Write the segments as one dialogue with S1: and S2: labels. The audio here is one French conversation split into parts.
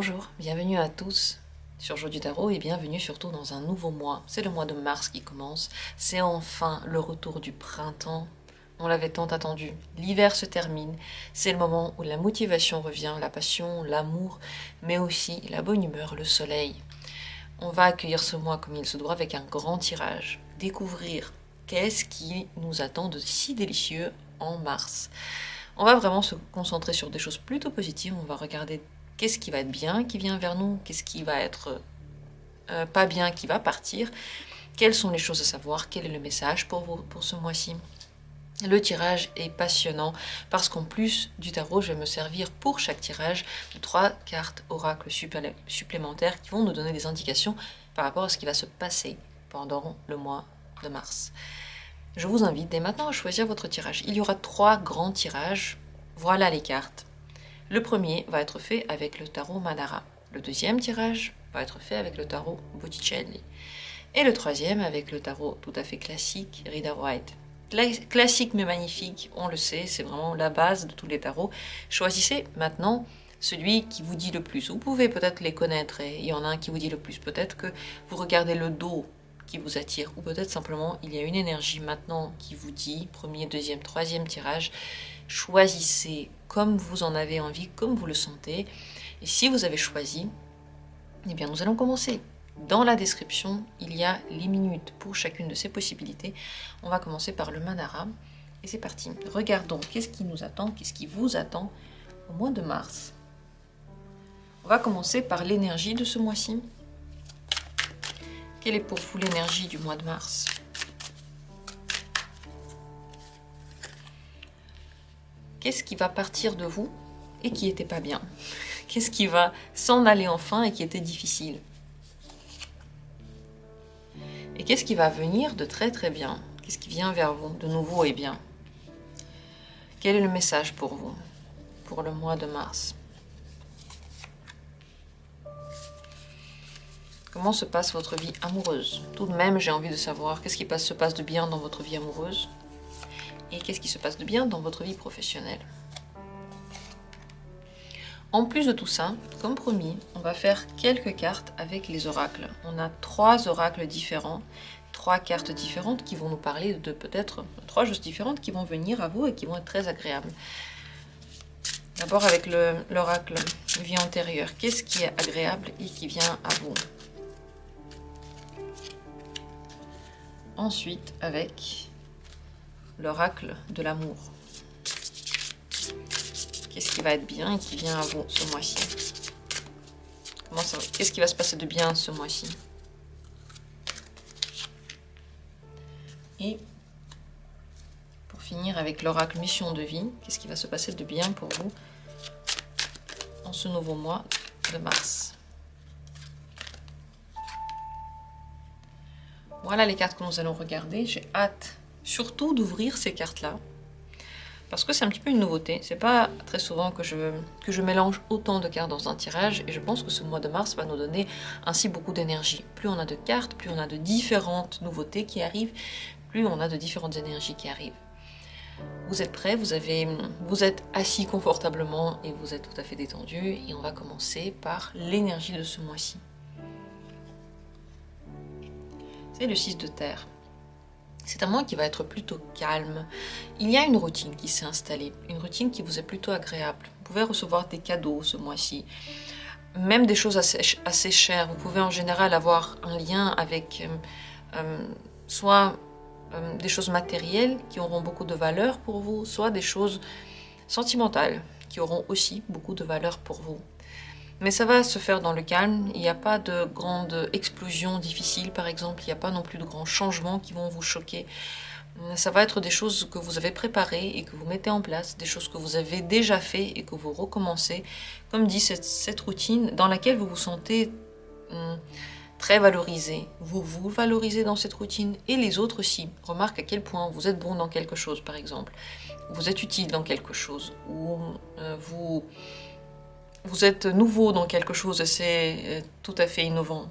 S1: Bonjour, bienvenue à tous sur Jour du Tarot et bienvenue surtout dans un nouveau mois. C'est le mois de mars qui commence, c'est enfin le retour du printemps. On l'avait tant attendu, l'hiver se termine, c'est le moment où la motivation revient, la passion, l'amour, mais aussi la bonne humeur, le soleil. On va accueillir ce mois comme il se doit avec un grand tirage, découvrir qu'est-ce qui nous attend de si délicieux en mars. On va vraiment se concentrer sur des choses plutôt positives, on va regarder qu'est-ce qui va être bien, qui vient vers nous, qu'est-ce qui va être pas bien, qui va partir, quelles sont les choses à savoir, quel est le message pour vous pour ce mois-ci. Le tirage est passionnant parce qu'en plus du tarot, je vais me servir pour chaque tirage de 3 cartes oracles supplémentaires qui vont nous donner des indications par rapport à ce qui va se passer pendant le mois de mars. Je vous invite dès maintenant à choisir votre tirage. Il y aura 3 grands tirages. Voilà les cartes. Le premier va être fait avec le tarot Manara. Le deuxième tirage va être fait avec le tarot Botticelli. Et le troisième avec le tarot tout à fait classique Rider-Waite. Classique mais magnifique, on le sait, c'est vraiment la base de tous les tarots. Choisissez maintenant celui qui vous dit le plus. Vous pouvez peut-être les connaître et il y en a un qui vous dit le plus. Peut-être que vous regardez le dos qui vous attire ou peut-être simplement il y a une énergie maintenant qui vous dit, premier, deuxième, troisième tirage, choisissez comme vous en avez envie, comme vous le sentez. Et si vous avez choisi, eh bien nous allons commencer. Dans la description, il y a les minutes pour chacune de ces possibilités. On va commencer par le Manara. Et c'est parti. Regardons qu'est-ce qui nous attend, qu'est-ce qui vous attend au mois de mars. On va commencer par l'énergie de ce mois-ci. Quelle est pour vous l'énergie du mois de mars? Qu'est-ce qui va partir de vous et qui n'était pas bien? Qu'est-ce qui va s'en aller enfin et qui était difficile? Et qu'est-ce qui va venir de très très bien? Qu'est-ce qui vient vers vous de nouveau et bien? Quel est le message pour vous, pour le mois de mars? Comment se passe votre vie amoureuse? Tout de même, j'ai envie de savoir qu'est-ce qui se passe de bien dans votre vie amoureuse et qu'est-ce qui se passe de bien dans votre vie professionnelle. En plus de tout ça, comme promis, on va faire quelques cartes avec les oracles. On a 3 oracles différents, 3 cartes différentes qui vont nous parler de peut-être 3 choses différentes qui vont venir à vous et qui vont être très agréables. D'abord avec l'oracle vie antérieure. Qu'est-ce qui est agréable et qui vient à vous? Ensuite avec l'oracle de l'amour. Qu'est-ce qui va être bien et qui vient à vous ce mois-ci? Qu'est-ce qui va se passer de bien ce mois-ci? Et pour finir avec l'oracle mission de vie, qu'est-ce qui va se passer de bien pour vous en ce nouveau mois de mars? Voilà les cartes que nous allons regarder. J'ai hâte surtout d'ouvrir ces cartes-là. Parce que c'est un petit peu une nouveauté, c'est pas très souvent que je mélange autant de cartes dans un tirage et je pense que ce mois de mars va nous donner ainsi beaucoup d'énergie. Plus on a de cartes, plus on a de différentes nouveautés qui arrivent, plus on a de différentes énergies qui arrivent. Vous êtes prêts, vous êtes assis confortablement et vous êtes tout à fait détendu et on va commencer par l'énergie de ce mois-ci. C'est le 6 de terre. C'est un mois qui va être plutôt calme. Il y a une routine qui s'est installée, une routine qui vous est plutôt agréable. Vous pouvez recevoir des cadeaux ce mois-ci, même des choses assez chères. Vous pouvez en général avoir un lien avec soit des choses matérielles qui auront beaucoup de valeur pour vous, soit des choses sentimentales qui auront aussi beaucoup de valeur pour vous. Mais ça va se faire dans le calme, il n'y a pas de grande explosion difficile par exemple, il n'y a pas non plus de grands changements qui vont vous choquer. Ça va être des choses que vous avez préparées et que vous mettez en place, des choses que vous avez déjà fait et que vous recommencez. Comme dit, cette routine dans laquelle vous vous sentez très valorisé. Vous vous valorisez dans cette routine et les autres aussi. Remarque à quel point vous êtes bon dans quelque chose par exemple. Vous êtes utile dans quelque chose ou vous êtes nouveau dans quelque chose et c'est tout à fait innovant.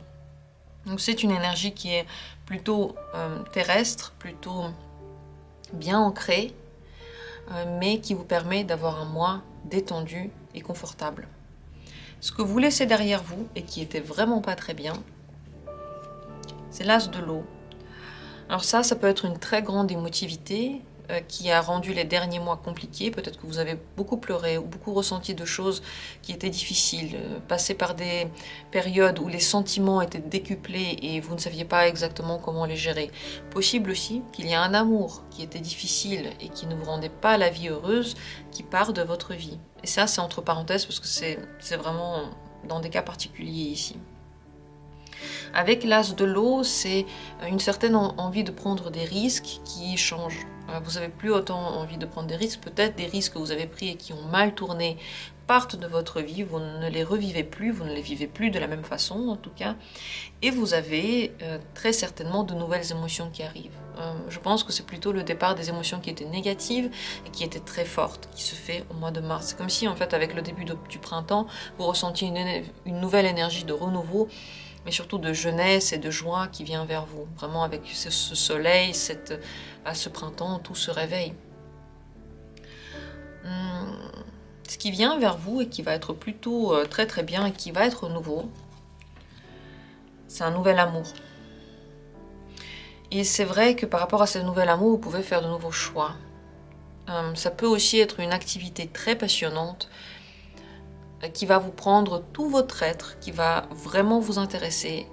S1: Donc c'est une énergie qui est plutôt terrestre, plutôt bien ancrée, mais qui vous permet d'avoir un mois détendu et confortable. Ce que vous laissez derrière vous et qui était vraiment pas très bien, c'est l'as de l'eau. Alors ça peut être une très grande émotivité qui a rendu les derniers mois compliqués. Peut-être que vous avez beaucoup pleuré ou beaucoup ressenti de choses qui étaient difficiles, passé par des périodes où les sentiments étaient décuplés et vous ne saviez pas exactement comment les gérer. Possible aussi qu'il y ait un amour qui était difficile et qui ne vous rendait pas la vie heureuse, qui part de votre vie. Et ça, c'est entre parenthèses parce que c'est vraiment dans des cas particuliers ici. Avec l'as de l'eau, c'est une certaine envie de prendre des risques qui changent. Vous n'avez plus autant envie de prendre des risques. Peut-être des risques que vous avez pris et qui ont mal tourné partent de votre vie. Vous ne les revivez plus, vous ne les vivez plus de la même façon en tout cas. Et vous avez très certainement de nouvelles émotions qui arrivent. Je pense que c'est plutôt le départ des émotions qui étaient négatives et qui étaient très fortes, qui se fait au mois de mars. C'est comme si en fait avec le début du printemps, vous ressentiez une nouvelle énergie de renouveau, mais surtout de jeunesse et de joie qui vient vers vous. Vraiment avec ce soleil, ce printemps, tout se réveille. Ce qui vient vers vous et qui va être plutôt très très bien et qui va être nouveau, c'est un nouvel amour. Et c'est vrai que par rapport à ce nouvel amour, vous pouvez faire de nouveaux choix. Ça peut aussi être une activité très passionnante qui va vous prendre tout votre être, qui va vraiment vous intéresser,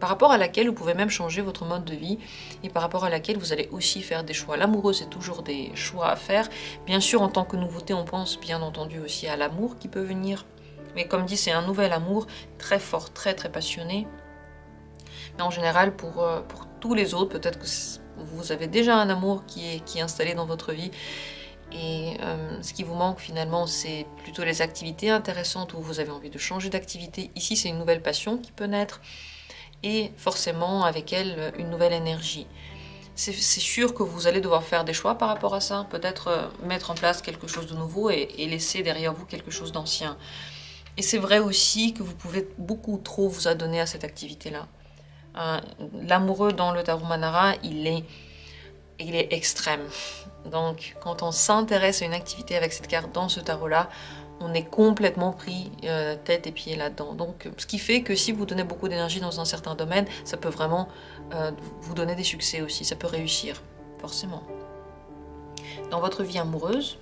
S1: par rapport à laquelle vous pouvez même changer votre mode de vie et par rapport à laquelle vous allez aussi faire des choix. L'amoureux, c'est toujours des choix à faire. Bien sûr, en tant que nouveauté, on pense bien entendu aussi à l'amour qui peut venir. Mais comme dit, c'est un nouvel amour très fort, très très passionné. Mais en général, pour tous les autres, peut-être que vous avez déjà un amour qui est installé dans votre vie. Et ce qui vous manque finalement, c'est plutôt les activités intéressantes où vous avez envie de changer d'activité. Ici, c'est une nouvelle passion qui peut naître et forcément avec elle une nouvelle énergie. C'est sûr que vous allez devoir faire des choix par rapport à ça, peut-être mettre en place quelque chose de nouveau et laisser derrière vous quelque chose d'ancien. Et c'est vrai aussi que vous pouvez beaucoup trop vous adonner à cette activité-là. L'amoureux dans le Tarot Manara, il est extrême. Donc, quand on s'intéresse à une activité avec cette carte dans ce tarot-là, on est complètement pris tête et pieds là-dedans. Donc, ce qui fait que si vous donnez beaucoup d'énergie dans un certain domaine, ça peut vraiment vous donner des succès aussi. Ça peut réussir, forcément. Dans votre vie amoureuse,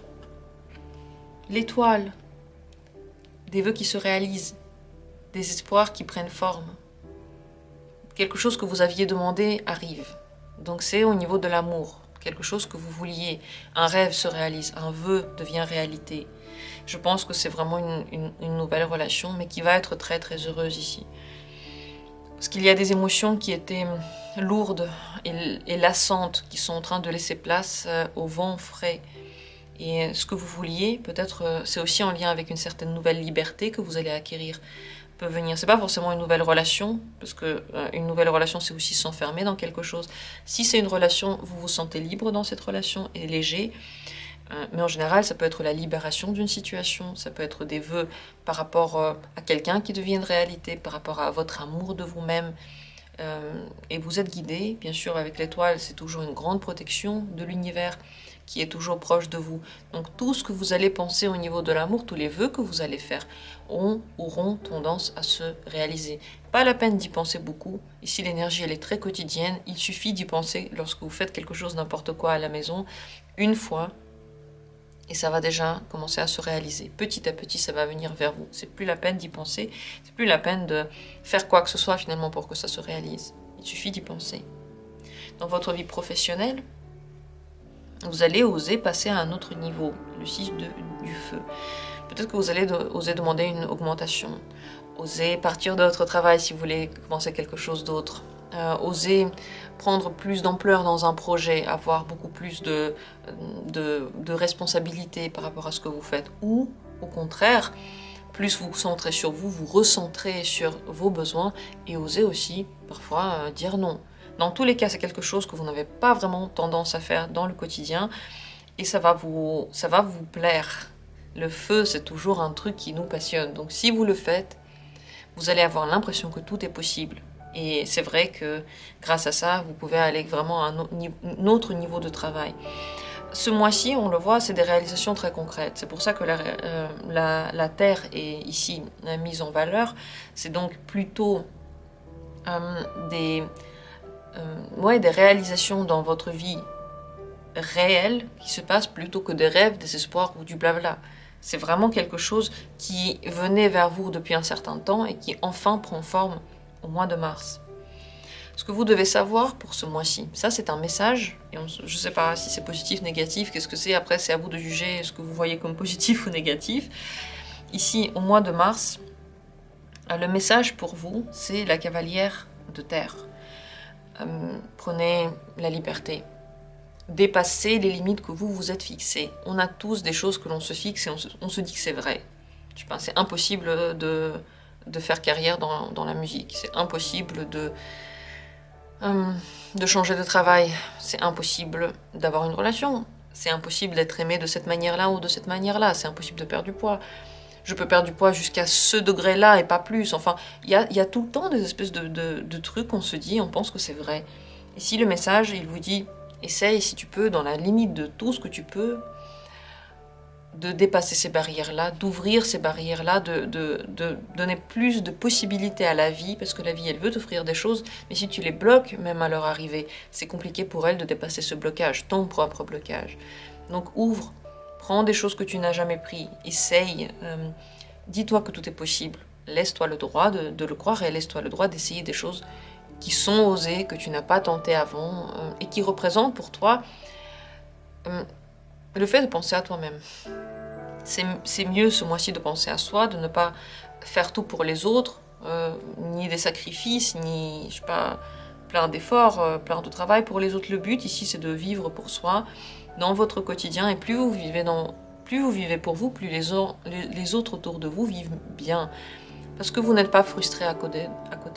S1: l'étoile, des vœux qui se réalisent, des espoirs qui prennent forme. Quelque chose que vous aviez demandé arrive. Donc, c'est au niveau de l'amour. Quelque chose que vous vouliez, un rêve se réalise, un vœu devient réalité. Je pense que c'est vraiment une nouvelle relation, mais qui va être très très heureuse ici. Parce qu'il y a des émotions qui étaient lourdes et lassantes, qui sont en train de laisser place au vent frais. Et ce que vous vouliez, peut-être, c'est aussi en lien avec une certaine nouvelle liberté que vous allez acquérir. Peut venir. C'est pas forcément une nouvelle relation, parce que une nouvelle relation, c'est aussi s'enfermer dans quelque chose. Si c'est une relation, vous vous sentez libre dans cette relation et léger, mais en général, ça peut être la libération d'une situation, ça peut être des vœux par rapport à quelqu'un qui devient une réalité, par rapport à votre amour de vous-même. Et vous êtes guidé, bien sûr, avec l'étoile, c'est toujours une grande protection de l'univers qui est toujours proche de vous. Donc tout ce que vous allez penser au niveau de l'amour, tous les vœux que vous allez faire auront tendance à se réaliser. Pas la peine d'y penser beaucoup. Ici, l'énergie, elle est très quotidienne. Il suffit d'y penser lorsque vous faites quelque chose, n'importe quoi à la maison, une fois, et ça va déjà commencer à se réaliser. Petit à petit, ça va venir vers vous. C'est plus la peine d'y penser, c'est plus la peine de faire quoi que ce soit finalement pour que ça se réalise. Il suffit d'y penser. Dans votre vie professionnelle, vous allez oser passer à un autre niveau, le 6 du feu. Peut-être que vous allez oser demander une augmentation, oser partir de votre travail si vous voulez commencer quelque chose d'autre, oser prendre plus d'ampleur dans un projet, avoir beaucoup plus de responsabilités par rapport à ce que vous faites. Ou, au contraire, plus vous vous centrez sur vous, vous recentrez sur vos besoins et oser aussi parfois dire non. Dans tous les cas, c'est quelque chose que vous n'avez pas vraiment tendance à faire dans le quotidien et ça va vous plaire. Le feu, c'est toujours un truc qui nous passionne. Donc si vous le faites, vous allez avoir l'impression que tout est possible. Et c'est vrai que grâce à ça, vous pouvez aller vraiment à un autre niveau de travail. ce mois-ci, on le voit, c'est des réalisations très concrètes. C'est pour ça que la Terre est ici mise en valeur. C'est donc plutôt des réalisations dans votre vie réelle qui se passent plutôt que des rêves, des espoirs ou du blabla. C'est vraiment quelque chose qui venait vers vous depuis un certain temps et qui enfin prend forme au mois de mars. Ce que vous devez savoir pour ce mois-ci, ça c'est un message, et je ne sais pas si c'est positif, négatif, qu'est-ce que c'est, après c'est à vous de juger ce que vous voyez comme positif ou négatif. Ici, au mois de mars, le message pour vous, c'est la cavalière de terre. Prenez la liberté. Dépassez les limites que vous vous êtes fixées. On a tous des choses que l'on se fixe et on se dit que c'est vrai. Je sais pas, c'est impossible de faire carrière dans la musique. C'est impossible de changer de travail. C'est impossible d'avoir une relation. C'est impossible d'être aimé de cette manière-là ou de cette manière-là. C'est impossible de perdre du poids. Je peux perdre du poids jusqu'à ce degré-là et pas plus. Enfin, il y a tout le temps des espèces de trucs qu'on se dit, on pense que c'est vrai. Ici, le message, il vous dit... Essaye, si tu peux, dans la limite de tout ce que tu peux, de dépasser ces barrières-là, d'ouvrir ces barrières-là, de donner plus de possibilités à la vie, parce que la vie, elle veut t'offrir des choses, mais si tu les bloques, même à leur arrivée, c'est compliqué pour elle de dépasser ce blocage, ton propre blocage. Donc ouvre, prends des choses que tu n'as jamais prises, essaye, dis-toi que tout est possible, laisse-toi le droit de le croire et laisse-toi le droit d'essayer des choses qui sont osées, que tu n'as pas tenté avant, et qui représentent pour toi le fait de penser à toi-même. C'est mieux ce mois-ci de penser à soi, de ne pas faire tout pour les autres, ni des sacrifices, ni, je sais pas, plein d'efforts, plein de travail pour les autres. Le but ici, c'est de vivre pour soi, dans votre quotidien, et plus vous vivez pour vous, plus les autres autour de vous vivent bien. Parce que vous n'êtes pas frustré à côté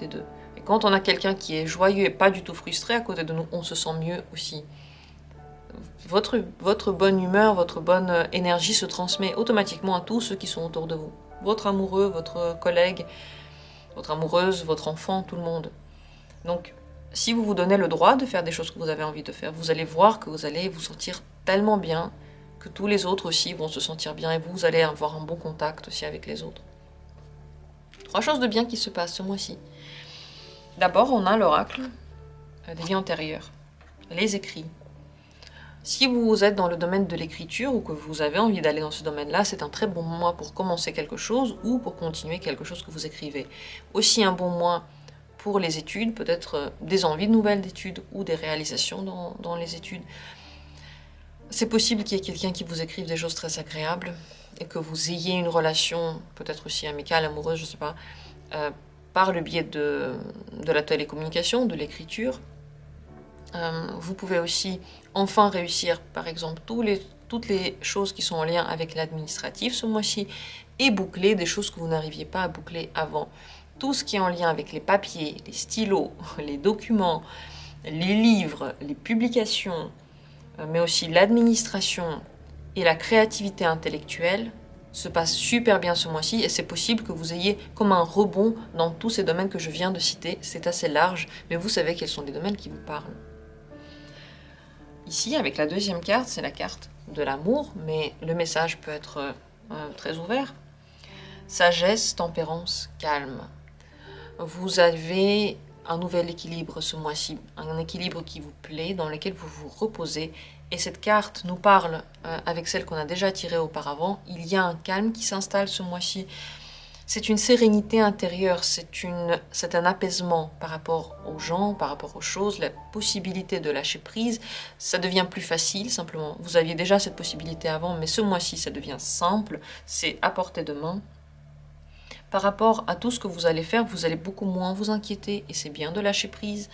S1: d'eux. Et quand on a quelqu'un qui est joyeux et pas du tout frustré à côté de nous, on se sent mieux aussi. Votre bonne humeur, votre bonne énergie se transmet automatiquement à tous ceux qui sont autour de vous. Votre amoureux, votre collègue, votre amoureuse, votre enfant, tout le monde. Donc, si vous vous donnez le droit de faire des choses que vous avez envie de faire, vous allez voir que vous allez vous sentir tellement bien que tous les autres aussi vont se sentir bien et vous allez avoir un bon contact aussi avec les autres. 3 choses de bien qui se passent ce mois-ci. D'abord, on a l'oracle des vies antérieures, les écrits. Si vous êtes dans le domaine de l'écriture ou que vous avez envie d'aller dans ce domaine-là, c'est un très bon mois pour commencer quelque chose ou pour continuer quelque chose que vous écrivez. Aussi un bon mois pour les études, peut-être des envies de nouvelles études ou des réalisations dans les études. C'est possible qu'il y ait quelqu'un qui vous écrive des choses très agréables et que vous ayez une relation, peut-être aussi amicale, amoureuse, je ne sais pas, par le biais de la télécommunication, de l'écriture. Vous pouvez aussi enfin réussir, par exemple, toutes les choses qui sont en lien avec l'administratif ce mois-ci et boucler des choses que vous n'arriviez pas à boucler avant. Tout ce qui est en lien avec les papiers, les stylos, les documents, les livres, les publications, mais aussi l'administration et la créativité intellectuelle se passe super bien ce mois-ci et c'est possible que vous ayez comme un rebond dans tous ces domaines que je viens de citer. C'est assez large, mais vous savez quels sont les domaines qui vous parlent. Ici, avec la deuxième carte, c'est la carte de l'amour, mais le message peut être très ouvert. Sagesse, tempérance, calme. Vous avez un nouvel équilibre ce mois-ci, un équilibre qui vous plaît, dans lequel vous vous reposez. Et cette carte nous parle, avec celle qu'on a déjà tirée auparavant, il y a un calme qui s'installe ce mois-ci. C'est une sérénité intérieure, c'est un apaisement par rapport aux gens, par rapport aux choses, la possibilité de lâcher prise. Ça devient plus facile, simplement. Vous aviez déjà cette possibilité avant, mais ce mois-ci, ça devient simple, c'est à portée de main. Par rapport à tout ce que vous allez faire, vous allez beaucoup moins vous inquiéter, et c'est bien de lâcher prise.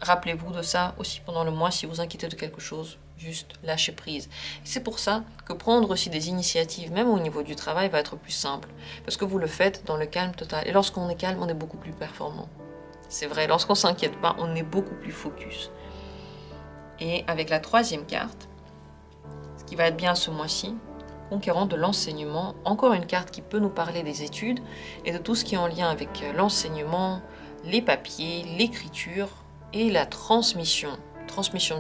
S1: Rappelez-vous de ça aussi pendant le mois, si vous inquiétez de quelque chose, juste lâcher prise. C'est pour ça que prendre aussi des initiatives, même au niveau du travail, va être plus simple. Parce que vous le faites dans le calme total. Et lorsqu'on est calme, on est beaucoup plus performant. C'est vrai, lorsqu'on ne s'inquiète pas, on est beaucoup plus focus. Et avec la troisième carte, ce qui va être bien ce mois-ci, conquérant de l'enseignement, encore une carte qui peut nous parler des études et de tout ce qui est en lien avec l'enseignement, les papiers, l'écriture et la transmission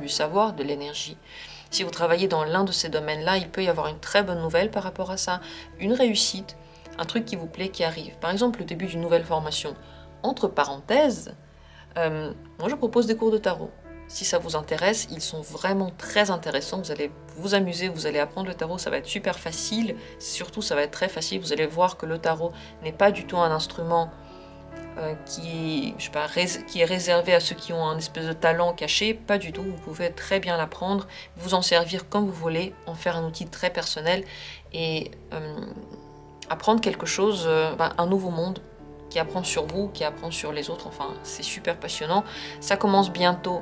S1: du savoir, de l'énergie. Si vous travaillez dans l'un de ces domaines-là, il peut y avoir une très bonne nouvelle par rapport à ça, une réussite, un truc qui vous plaît qui arrive. Par exemple, le début d'une nouvelle formation. Entre parenthèses, moi je propose des cours de tarot. Si ça vous intéresse, ils sont vraiment très intéressants. Vous allez vous amuser, vous allez apprendre le tarot, ça va être super facile. Surtout, ça va être très facile. Vous allez voir que le tarot n'est pas du tout un instrument qui est réservé à ceux qui ont un espèce de talent caché. Pas du tout. Vous pouvez très bien l'apprendre, vous en servir comme vous voulez, en faire un outil très personnel et apprendre quelque chose, un nouveau monde qui apprend sur vous, qui apprend sur les autres. Enfin, c'est super passionnant. Ça commence bientôt.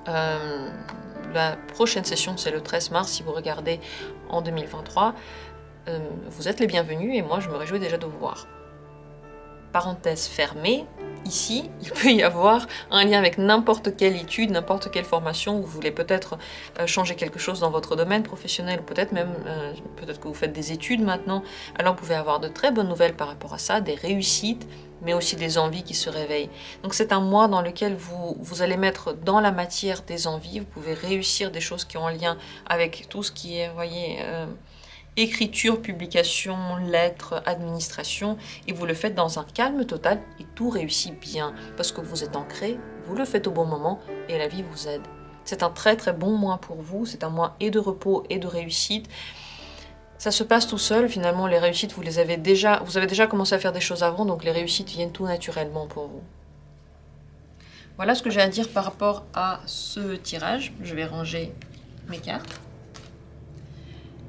S1: La prochaine session, c'est le 13 mars, si vous regardez en 2023. Vous êtes les bienvenus et moi, je me réjouis déjà de vous voir. Parenthèse fermée, ici, il peut y avoir un lien avec n'importe quelle étude, n'importe quelle formation. Vous voulez peut-être changer quelque chose dans votre domaine professionnel, ou peut-être même, peut-être que vous faites des études maintenant. Alors vous pouvez avoir de très bonnes nouvelles par rapport à ça, des réussites, mais aussi des envies qui se réveillent. Donc c'est un mois dans lequel vous allez mettre dans la matière des envies. Vous pouvez réussir des choses qui ont un lien avec tout ce qui est, vous voyez, écriture, publication, lettres, administration, et vous le faites dans un calme total et tout réussit bien parce que vous êtes ancré, vous le faites au bon moment et la vie vous aide. C'est un très très bon mois pour vous, c'est un mois et de repos et de réussite. Ça se passe tout seul, finalement les réussites vous avez déjà commencé à faire des choses avant, donc les réussites viennent tout naturellement pour vous. Voilà ce que j'ai à dire par rapport à ce tirage. Je vais ranger mes cartes.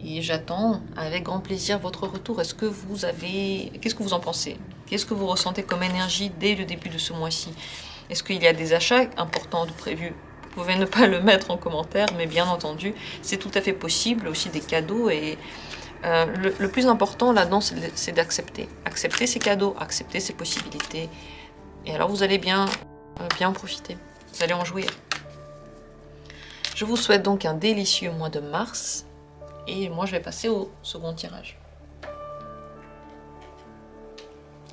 S1: Et j'attends avec grand plaisir votre retour. Qu'est-ce que vous en pensez? Qu'est-ce que vous ressentez comme énergie dès le début de ce mois-ci? Est-ce qu'il y a des achats importants de prévus? Vous pouvez ne pas le mettre en commentaire, mais bien entendu, c'est tout à fait possible. Aussi des cadeaux. Et le plus important là-dedans, c'est d'accepter. Accepter ces cadeaux, accepter ces possibilités. Et alors vous allez bien en profiter. Vous allez en jouir. Je vous souhaite donc un délicieux mois de mars. Et moi, je vais passer au second tirage.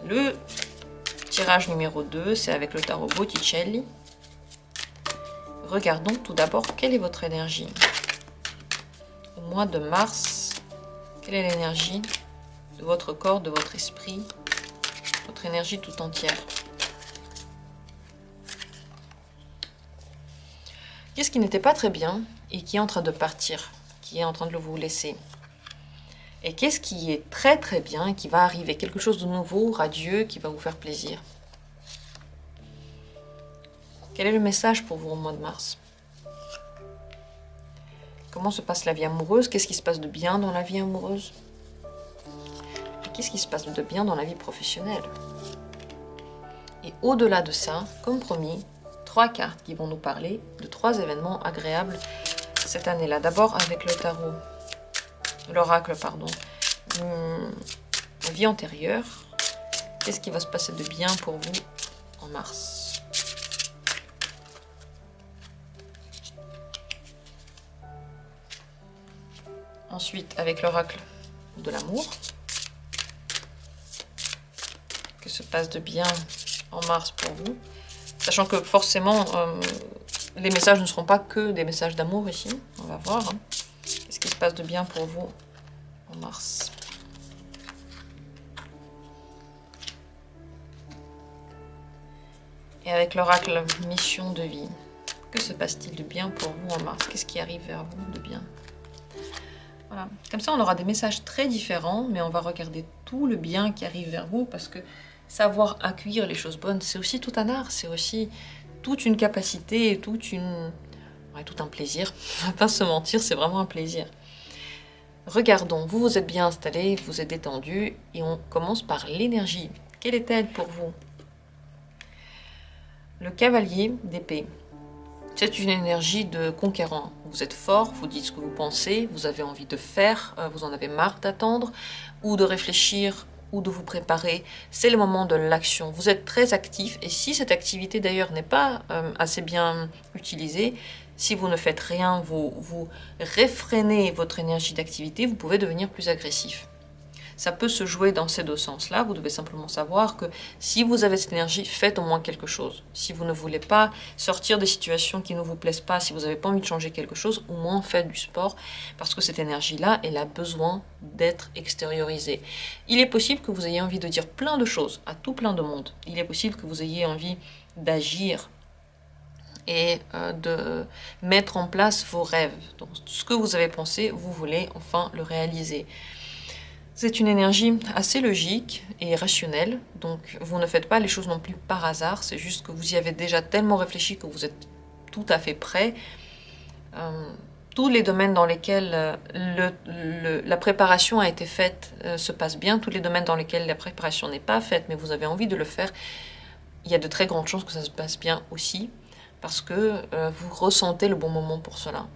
S1: Le tirage numéro 2, c'est avec le tarot Botticelli. Regardons tout d'abord quelle est votre énergie. Au mois de mars, quelle est l'énergie de votre corps, de votre esprit, votre énergie tout entière. Qu'est-ce qui n'était pas très bien et qui est en train de partir, qui est en train de vous laisser? Et qu'est-ce qui est très très bien et qui va arriver? Quelque chose de nouveau, radieux, qui va vous faire plaisir. Quel est le message pour vous au mois de mars? Comment se passe la vie amoureuse? Qu'est-ce qui se passe de bien dans la vie amoureuse? Et qu'est-ce qui se passe de bien dans la vie professionnelle? Et au-delà de ça, comme promis, 3 cartes qui vont nous parler de 3 événements agréables cette année-là. D'abord avec le tarot, l'oracle, pardon. Vie antérieure. Qu'est-ce qui va se passer de bien pour vous en mars? Ensuite, avec l'oracle de l'amour. Que se passe de bien en mars pour vous? Sachant que forcément, les messages ne seront pas que des messages d'amour ici. On va voir. Hein. Qu'est-ce qui se passe de bien pour vous en mars? Et avec l'oracle mission de vie, que se passe-t-il de bien pour vous en mars? Qu'est-ce qui arrive vers vous de bien? Voilà. Comme ça, on aura des messages très différents, mais on va regarder tout le bien qui arrive vers vous, parce que savoir accueillir les choses bonnes, c'est aussi tout un art, c'est aussi toute une capacité, tout un plaisir. On va pas se mentir, c'est vraiment un plaisir. Regardons, vous êtes bien installé, vous êtes détendu, et on commence par l'énergie. Quelle est-elle pour vous? Le cavalier d'épée. C'est une énergie de conquérant. Vous êtes fort, vous dites ce que vous pensez, vous avez envie de faire, vous en avez marre d'attendre, ou de réfléchir, ou de vous préparer. C'est le moment de l'action. Vous êtes très actif, et si cette activité d'ailleurs n'est pas assez bien utilisée, si vous ne faites rien, vous réfrénez votre énergie d'activité, vous pouvez devenir plus agressif. ça peut se jouer dans ces deux sens-là. Vous devez simplement savoir que si vous avez cette énergie, faites au moins quelque chose. Si vous ne voulez pas sortir des situations qui ne vous plaisent pas, si vous n'avez pas envie de changer quelque chose, au moins faites du sport, parce que cette énergie-là, elle a besoin d'être extériorisée. Il est possible que vous ayez envie de dire plein de choses à tout plein de monde. Il est possible que vous ayez envie d'agir et de mettre en place vos rêves. Donc, ce que vous avez pensé, vous voulez enfin le réaliser. C'est une énergie assez logique et rationnelle, donc vous ne faites pas les choses non plus par hasard, c'est juste que vous y avez déjà tellement réfléchi que vous êtes tout à fait prêt. Tous les domaines dans lesquels la préparation a été faite se passent bien, tous les domaines dans lesquels la préparation n'est pas faite, mais vous avez envie de le faire, il y a de très grandes chances que ça se passe bien aussi, parce que vous ressentez le bon moment pour cela.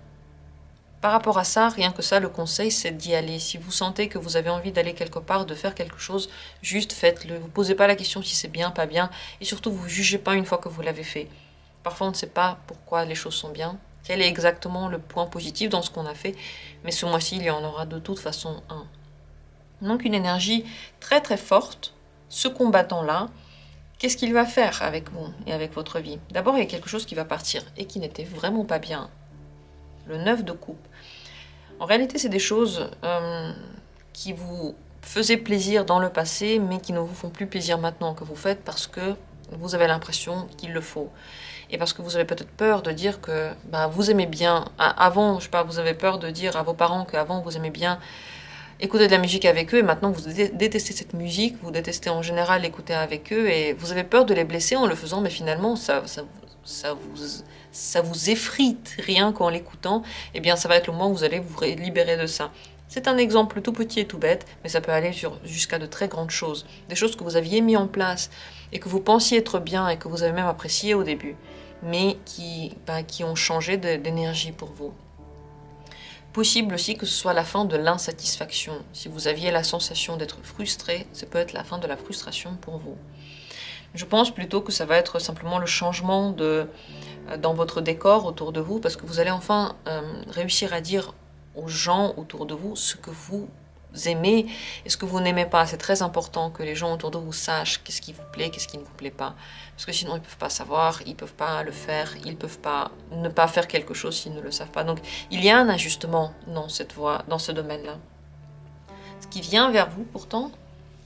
S1: Par rapport à ça, rien que ça, le conseil, c'est d'y aller. Si vous sentez que vous avez envie d'aller quelque part, de faire quelque chose, juste faites-le. Vous ne posez pas la question si c'est bien, pas bien, et surtout, vous ne jugez pas une fois que vous l'avez fait. Parfois, on ne sait pas pourquoi les choses sont bien, quel est exactement le point positif dans ce qu'on a fait, mais ce mois-ci, il y en aura de toute façon un. Donc, une énergie très très forte, ce combattant-là, qu'est-ce qu'il va faire avec vous et avec votre vie? D'abord, il y a quelque chose qui va partir et qui n'était vraiment pas bien. Le 9 de coupe. En réalité, c'est des choses qui vous faisaient plaisir dans le passé, mais qui ne vous font plus plaisir maintenant, que vous faites parce que vous avez l'impression qu'il le faut. Et parce que vous avez peut-être peur de dire que vous aimez bien. Avant, je sais pas, vous avez peur de dire à vos parents qu'avant vous aimez bien écouter de la musique avec eux, et maintenant vous détestez cette musique, vous détestez en général écouter avec eux, et vous avez peur de les blesser en le faisant, mais finalement ça vous effrite rien qu'en l'écoutant, et bien ça va être le moment où vous allez vous libérer de ça. C'est un exemple tout petit et tout bête, mais ça peut aller jusqu'à de très grandes choses. Des choses que vous aviez mis en place et que vous pensiez être bien et que vous avez même apprécié au début, mais qui ont changé d'énergie pour vous. Possible aussi que ce soit la fin de l'insatisfaction. Si vous aviez la sensation d'être frustré, ça peut être la fin de la frustration pour vous. Je pense plutôt que ça va être simplement le changement dans votre décor autour de vous, parce que vous allez enfin réussir à dire aux gens autour de vous ce que vous aimez et ce que vous n'aimez pas. C'est très important que les gens autour de vous sachent qu'est-ce qui vous plaît, qu'est-ce qui ne vous plaît pas. Parce que sinon, ils ne peuvent pas savoir, ils ne peuvent pas le faire, ils ne peuvent pas ne pas faire quelque chose s'ils ne le savent pas. Donc, il y a un ajustement dans cette voie, dans ce domaine-là. Ce qui vient vers vous, pourtant,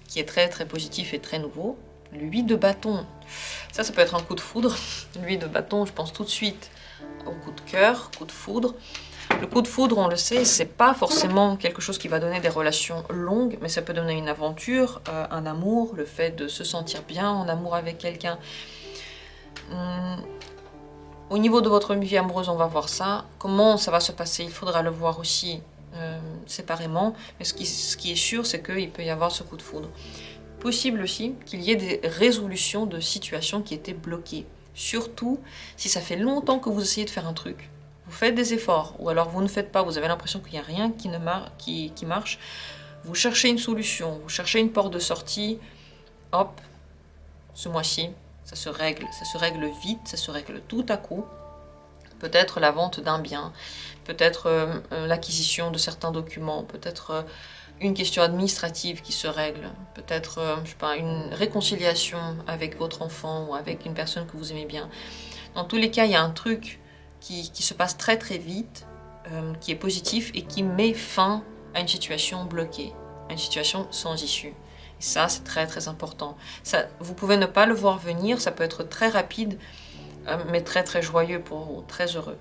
S1: qui est très très positif et très nouveau, le 8 de bâton. Ça peut être un coup de foudre. Le 8 de bâton, je pense tout de suite au coup de cœur, coup de foudre. Le coup de foudre, on le sait, c'est pas forcément quelque chose qui va donner des relations longues, mais ça peut donner une aventure, un amour, le fait de se sentir bien en amour avec quelqu'un. Au niveau de votre vie amoureuse, on va voir ça. Comment ça va se passer? Il faudra le voir aussi séparément. Mais ce qui est sûr, c'est qu'il peut y avoir ce coup de foudre. Possible aussi qu'il y ait des résolutions de situations qui étaient bloquées. Surtout si ça fait longtemps que vous essayez de faire un truc. Vous faites des efforts, ou alors vous ne faites pas, vous avez l'impression qu'il n'y a rien qui marche. Vous cherchez une solution, vous cherchez une porte de sortie. Hop, ce mois-ci, ça se règle vite, ça se règle tout à coup. Peut-être la vente d'un bien, peut-être l'acquisition de certains documents, peut-être une question administrative qui se règle, peut-être je sais pas, une réconciliation avec votre enfant ou avec une personne que vous aimez bien. Dans tous les cas, il y a un truc qui se passe très très vite, qui est positif et qui met fin à une situation bloquée, à une situation sans issue. Et ça, c'est très très important. Ça, vous pouvez ne pas le voir venir, ça peut être très rapide, mais très très joyeux pour vous, très heureux.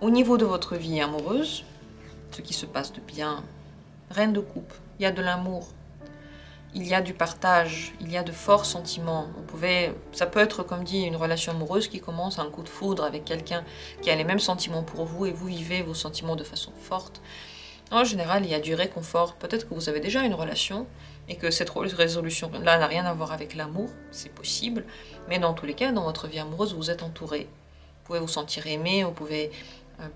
S1: Au niveau de votre vie amoureuse, ce qui se passe de bien, reine de coupe, il y a de l'amour, il y a du partage, il y a de forts sentiments. Ça peut être, comme dit, une relation amoureuse qui commence, un coup de foudre avec quelqu'un qui a les mêmes sentiments pour vous et vous vivez vos sentiments de façon forte. En général, il y a du réconfort. Peut-être que vous avez déjà une relation et que cette résolution-là n'a rien à voir avec l'amour, c'est possible. Mais dans tous les cas, dans votre vie amoureuse, vous êtes entouré. Vous pouvez vous sentir aimé, vous pouvez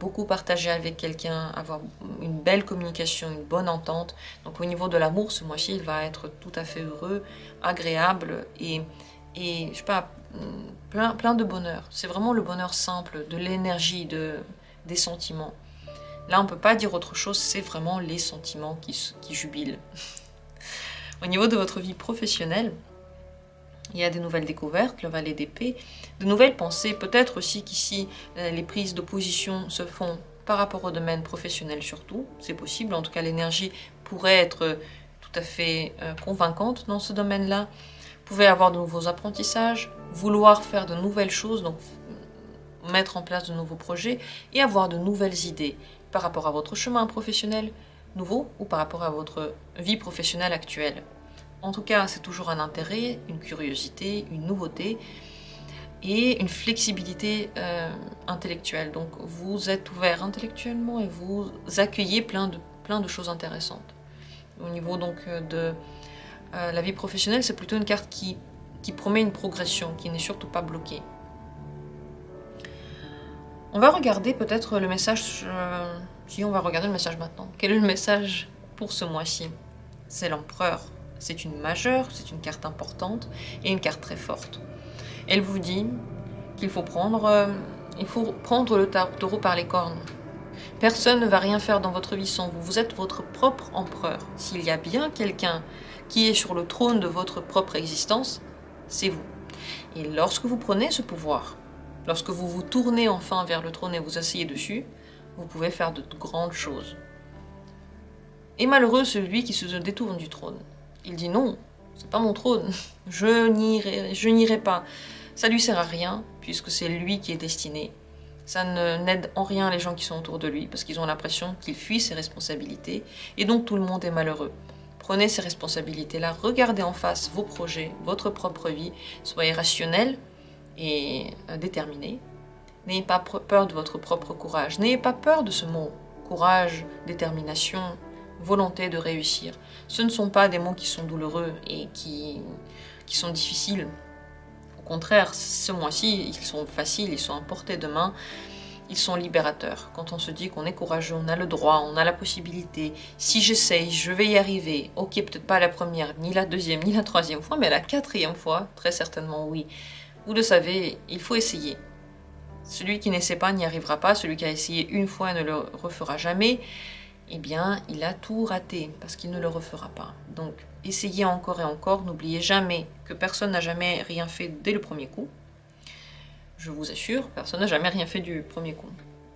S1: beaucoup partager avec quelqu'un, avoir une belle communication, une bonne entente. Donc au niveau de l'amour, ce mois-ci, il va être tout à fait heureux, agréable et je sais pas, plein de bonheur. C'est vraiment le bonheur simple, de l'énergie, des sentiments. Là, on ne peut pas dire autre chose, c'est vraiment les sentiments qui jubilent. Au niveau de votre vie professionnelle, il y a des nouvelles découvertes, le valet d'épée, de nouvelles pensées, peut-être aussi qu'ici, les prises de position se font par rapport au domaine professionnel surtout, c'est possible, en tout cas l'énergie pourrait être tout à fait convaincante dans ce domaine-là. Vous pouvez avoir de nouveaux apprentissages, vouloir faire de nouvelles choses, donc mettre en place de nouveaux projets et avoir de nouvelles idées par rapport à votre chemin professionnel nouveau ou par rapport à votre vie professionnelle actuelle. En tout cas, c'est toujours un intérêt, une curiosité, une nouveauté et une flexibilité intellectuelle. Donc vous êtes ouvert intellectuellement et vous accueillez plein de choses intéressantes. Au niveau donc de la vie professionnelle, c'est plutôt une carte qui promet une progression, qui n'est surtout pas bloquée. On va regarder peut-être le message, si on va regarder le message maintenant. Quel est le message pour ce mois-ci? C'est l'empereur. C'est une majeure, c'est une carte importante et une carte très forte. Elle vous dit qu'il faut prendre le taureau par les cornes. Personne ne va rien faire dans votre vie sans vous. Vous êtes votre propre empereur. S'il y a bien quelqu'un qui est sur le trône de votre propre existence, c'est vous. Et lorsque vous prenez ce pouvoir, lorsque vous vous tournez enfin vers le trône et vous asseyez dessus, vous pouvez faire de grandes choses. Et malheureux celui qui se détourne du trône. Il dit non, c'est pas mon trône, je n'irai pas. Ça lui sert à rien, puisque c'est lui qui est destiné. Ça n'aide en rien les gens qui sont autour de lui, parce qu'ils ont l'impression qu'il fuit ses responsabilités, et donc tout le monde est malheureux. Prenez ces responsabilités-là, regardez en face vos projets, votre propre vie, soyez rationnel et déterminé. N'ayez pas peur de votre propre courage, n'ayez pas peur de ce mot. Courage, détermination, volonté de réussir. Ce ne sont pas des mots qui sont douloureux et qui sont difficiles. Au contraire, ce mois-ci, ils sont faciles, ils sont à portée de main, ils sont libérateurs. Quand on se dit qu'on est courageux, on a le droit, on a la possibilité. Si j'essaye, je vais y arriver. Ok, peut-être pas la première, ni la deuxième, ni la troisième fois, mais la quatrième fois, très certainement oui. Vous le savez, il faut essayer. Celui qui n'essaie pas n'y arrivera pas, celui qui a essayé une fois ne le refera jamais. Eh bien, il a tout raté, parce qu'il ne le refera pas. Donc, essayez encore et encore, n'oubliez jamais que personne n'a jamais rien fait dès le premier coup. Je vous assure, personne n'a jamais rien fait du premier coup.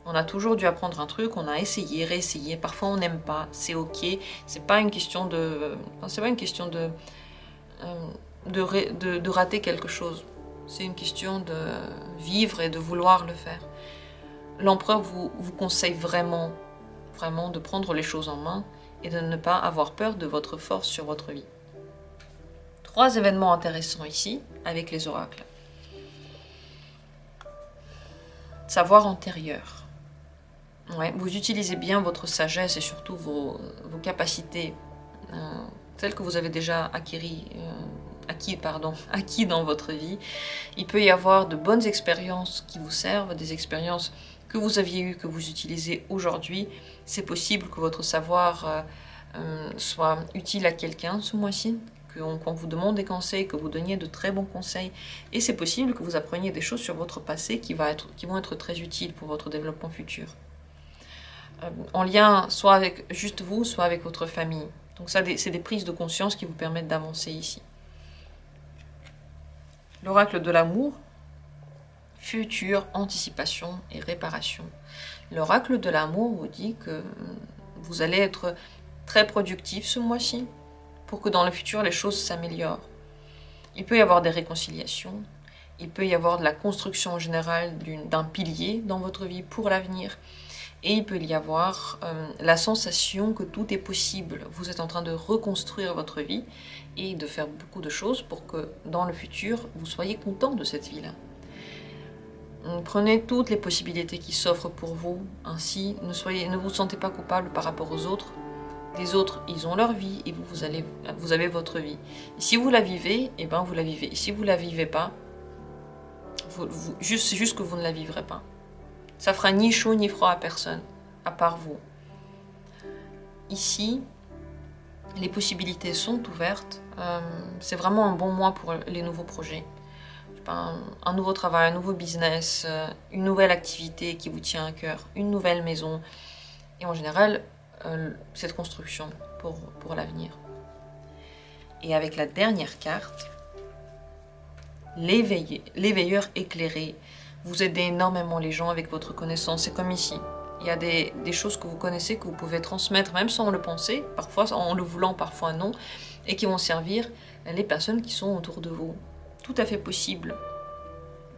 S1: On a toujours dû apprendre un truc, on a essayé, réessayé, parfois on n'aime pas, c'est ok, c'est pas une question de rater quelque chose, c'est une question de vivre et de vouloir le faire. L'empereur vous conseille vraiment de prendre les choses en main et de ne pas avoir peur de votre force sur votre vie. 3 événements intéressants ici avec les oracles. Savoir antérieur. Ouais, vous utilisez bien votre sagesse et surtout vos capacités, celles que vous avez déjà acquis dans votre vie. Il peut y avoir de bonnes expériences qui vous servent, des expériences que vous aviez eues, que vous utilisez aujourd'hui. C'est possible que votre savoir soit utile à quelqu'un ce mois-ci, qu'on vous demande des conseils, que vous donniez de très bons conseils. Et c'est possible que vous appreniez des choses sur votre passé qui vont être très utiles pour votre développement futur. En lien soit avec juste vous, soit avec votre famille. Donc ça, c'est des prises de conscience qui vous permettent d'avancer ici. L'oracle de l'amour, futur, anticipation et réparation. L'oracle de l'amour vous dit que vous allez être très productif ce mois-ci pour que dans le futur les choses s'améliorent. Il peut y avoir des réconciliations, il peut y avoir de la construction générale d'un pilier dans votre vie pour l'avenir. Et il peut y avoir la sensation que tout est possible. Vous êtes en train de reconstruire votre vie et de faire beaucoup de choses pour que dans le futur, vous soyez content de cette vie-là. Prenez toutes les possibilités qui s'offrent pour vous. Ainsi, ne vous sentez pas coupable par rapport aux autres. Les autres, ils ont leur vie et vous avez votre vie. Et si vous la vivez, eh ben vous la vivez. Et si vous ne la vivez pas, c'est juste que vous ne la vivrez pas. Ça fera ni chaud ni froid à personne, à part vous. Ici, les possibilités sont ouvertes. C'est vraiment un bon mois pour les nouveaux projets. Un nouveau travail, un nouveau business, une nouvelle activité qui vous tient à cœur, une nouvelle maison. et en général cette construction pour l'avenir. Et avec la dernière carte, l'éveilleur éclairé, vous aidez énormément les gens avec votre connaissance. C'est comme ici. Il y a des choses que vous connaissez, que vous pouvez transmettre, même sans le penser, parfois en le voulant, parfois non, et qui vont servir les personnes qui sont autour de vous. Tout à fait possible.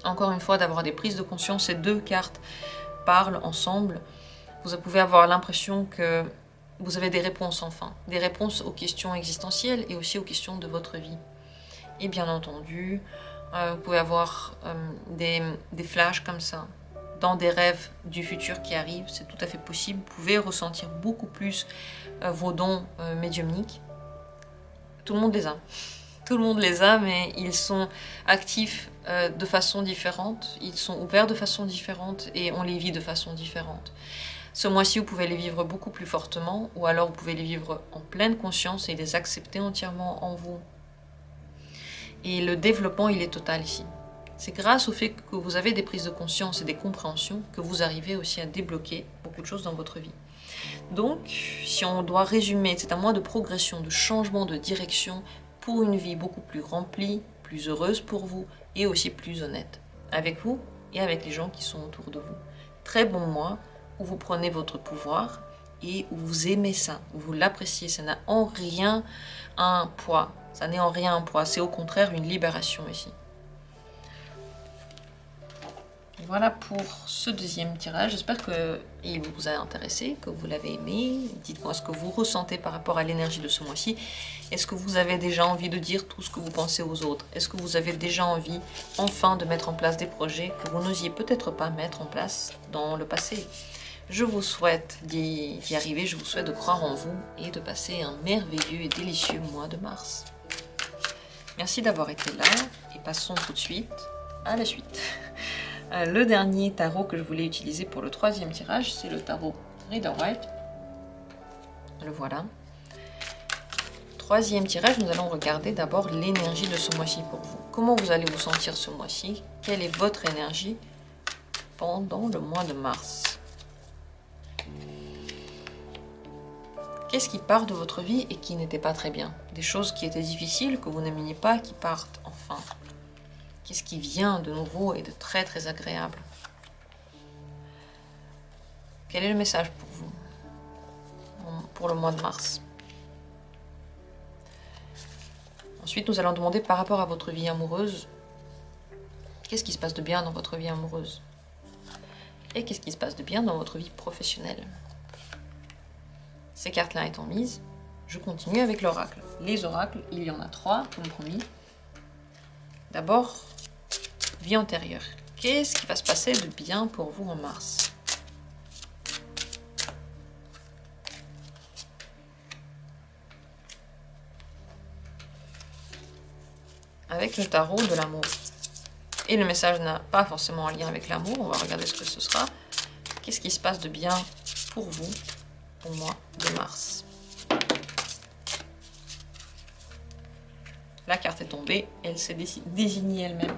S1: Encore une fois, d'avoir des prises de conscience. Ces deux cartes parlent ensemble. Vous pouvez avoir l'impression que vous avez des réponses enfin. Des réponses aux questions existentielles et aussi aux questions de votre vie. Et bien entendu, vous pouvez avoir des flashs comme ça, dans des rêves du futur qui arrivent, c'est tout à fait possible. Vous pouvez ressentir beaucoup plus vos dons médiumniques. Tout le monde les a. Tout le monde les a, mais ils sont actifs de façon différente, ils sont ouverts de façon différente et on les vit de façon différente. Ce mois-ci, vous pouvez les vivre beaucoup plus fortement, ou alors vous pouvez les vivre en pleine conscience et les accepter entièrement en vous. Et le développement, il est total ici. C'est grâce au fait que vous avez des prises de conscience et des compréhensions que vous arrivez aussi à débloquer beaucoup de choses dans votre vie. Donc, si on doit résumer, c'est un mois de progression, de changement de direction pour une vie beaucoup plus remplie, plus heureuse pour vous et aussi plus honnête. Avec vous et avec les gens qui sont autour de vous. Très bon mois où vous prenez votre pouvoir et où vous aimez ça, où vous l'appréciez. Ça n'a en rien un poids. Ça n'est en rien un poids. C'est au contraire une libération ici. Voilà pour ce deuxième tirage. J'espère qu'il vous a intéressé, que vous l'avez aimé. Dites-moi ce que vous ressentez par rapport à l'énergie de ce mois-ci. Est-ce que vous avez déjà envie de dire tout ce que vous pensez aux autres? Est-ce que vous avez déjà envie, enfin, de mettre en place des projets que vous n'osiez peut-être pas mettre en place dans le passé? Je vous souhaite d'y arriver, je vous souhaite de croire en vous et de passer un merveilleux et délicieux mois de mars. Merci d'avoir été là et passons tout de suite à la suite. Le dernier tarot que je voulais utiliser pour le troisième tirage, c'est le tarot Rider-Waite. Le voilà. Troisième tirage, nous allons regarder d'abord l'énergie de ce mois-ci pour vous. Comment vous allez vous sentir ce mois-ci? Quelle est votre énergie pendant le mois de mars? Qu'est-ce qui part de votre vie et qui n'était pas très bien? Des choses qui étaient difficiles, que vous n'aimiez pas, qui partent enfin. Qu'est-ce qui vient de nouveau et de très très agréable? Quel est le message pour vous pour le mois de mars? Ensuite, nous allons demander par rapport à votre vie amoureuse, qu'est-ce qui se passe de bien dans votre vie amoureuse? Et qu'est-ce qui se passe de bien dans votre vie professionnelle? Ces cartes-là étant mises, je continue avec l'oracle. Les oracles, il y en a 3, comme promis. D'abord, vie antérieure. Qu'est-ce qui va se passer de bien pour vous en mars? Avec le tarot de l'amour. Et le message n'a pas forcément un lien avec l'amour. On va regarder ce que ce sera. Qu'est-ce qui se passe de bien pour vous au mois de mars? La carte est tombée, elle s'est désignée elle-même.